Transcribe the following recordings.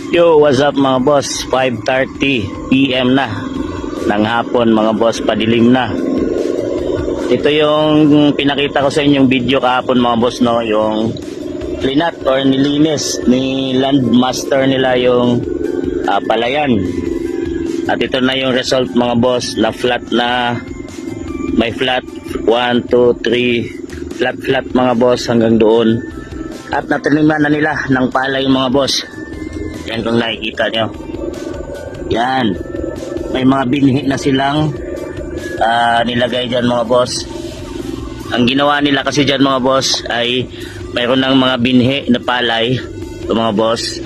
Yo, what's up mga boss? 5:30 PM na ng hapon mga boss, padilim na. Ito yung pinakita ko sa inyong video kahapon mga boss, no, yung cleanat or nilinis ni Landmaster nila yung palayan. At ito na yung result mga boss, na flat na, may flat 1, 2, 3 flat mga boss hanggang doon. At nataniman na nila ng palay mga boss. Yan kung nakikita nyo. Yan. May mga binhi na silang nilagay dyan mga boss. Ang ginawa nila kasi dyan mga boss ay mayroon ng mga binhi na palay ito mga boss.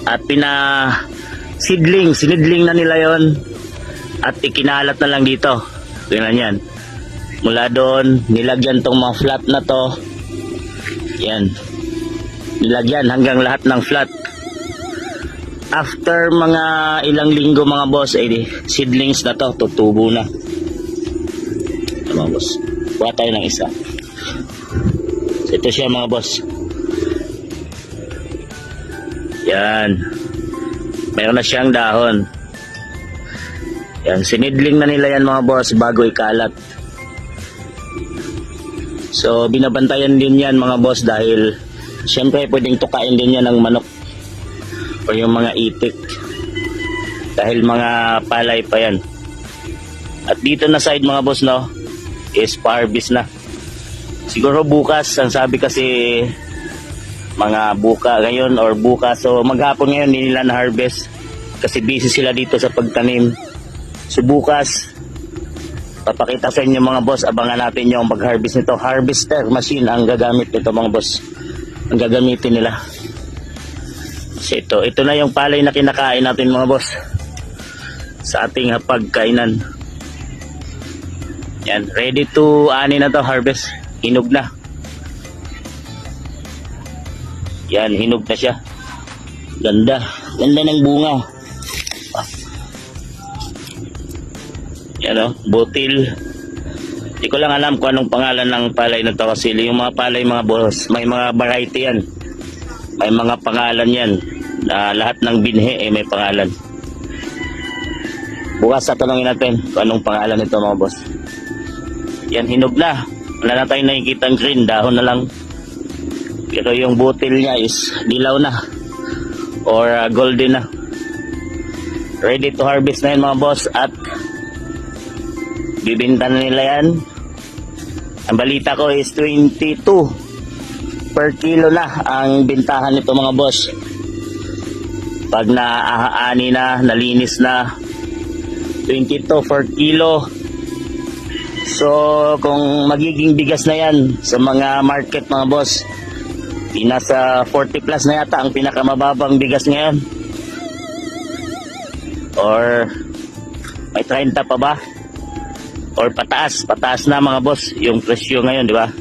At sinidling na nila yon. At ikinalat na lang dito. Tingnan yan. Mula doon, nilagyan tong mga flat na to. Yan. Nilagyan hanggang lahat ng flat. After mga ilang linggo mga boss, seedlings na to, tutubo na. Mga boss, kuha tayo ng isa. So, ito siya mga boss. Yan. Mayroon na siyang dahon. Yan, sinidling na nila yan mga boss bago ikalat. So, binabantayan din yan mga boss dahil siyempre pwedeng tukain din yan ng manok o yung mga itik dahil mga palay pa yan. At dito na side mga boss, no, is harvest na. Siguro bukas, ang sabi kasi mga ngayon or bukas, so maghapon ngayon hindi nila na harvest kasi busy sila dito sa pagtanim. So bukas papakita sa inyo mga boss, abangan natin yung pag-harvest nito. Harvester machine ang gagamit nito mga boss, ang gagamitin nila. So ito na yung palay na kinakain natin mga boss sa ating pagkainan. Yan, ready to ani na to, harvest. Hinog na. Yan, hinog na siya. Ganda ng bunga. Yan o, butil. Hindi ko lang alam kung anong pangalan ng palay na to kasi yung mga palay mga boss, may mga variety yan. May mga pangalan yan na lahat ng binhi may pangalan. Bukas tatanungin natin kung anong pangalan nito mga boss. Yan, hinog na. Wala na tayong nakikita ng green, dahon na lang. Pero yung butil niya is dilaw na or golden na. Ready to harvest na yan mga boss at bibinta na nila yan. Ang balita ko is 22 per kilo na ang bintahan nito mga boss. Pag naaani na, nalinis na, 22 per kilo. So kung magiging bigas na yan sa mga market mga boss, nasa 40 plus na yata ang pinakamababang bigas ngayon. Or may 30 pa ba? Or pataas na mga boss yung presyo ngayon, di ba?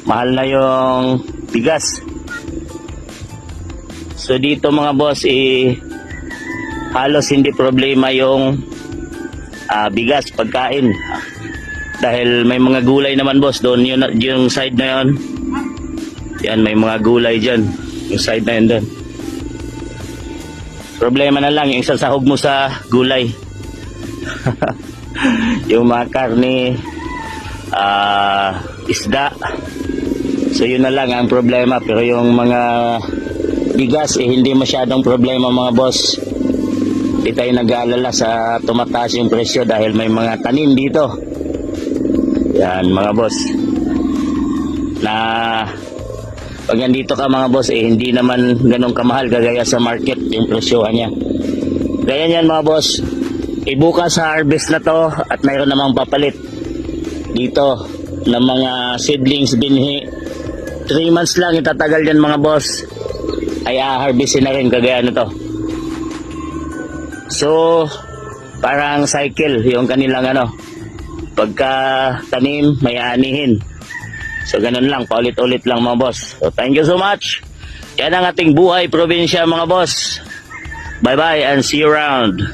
Mahal na yung bigas. So dito mga boss, halos hindi problema yung bigas, pagkain. Dahil may mga gulay naman boss doon, yung side na yun. Yan, may mga gulay dyan. Yung side na yun doon. Problema na lang yung sasahog mo sa gulay. Yung mga karne, isda. So yun na lang ang problema. Pero yung mga bigas hindi masyadong problema mga boss. Hindi tayo nag-aalala sa tumataas yung presyo dahil may mga tanim dito. Yan mga boss. Na pag nandito ka mga boss hindi naman ganun kamahal gagaya sa market yung presyohan niya. Gaya yan mga boss. Bukas sa harvest na to at mayroon namang papalit dito ng mga seedlings, binhi. 3 months lang itatagal yan mga boss, ay harvestin na rin kagaya nito. So parang cycle yung kanilang pagka tanim may anihin. So ganun lang, paulit-ulit lang mga boss. So thank you so much. Yan ang ating buhay probinsya mga boss. Bye bye and see you around.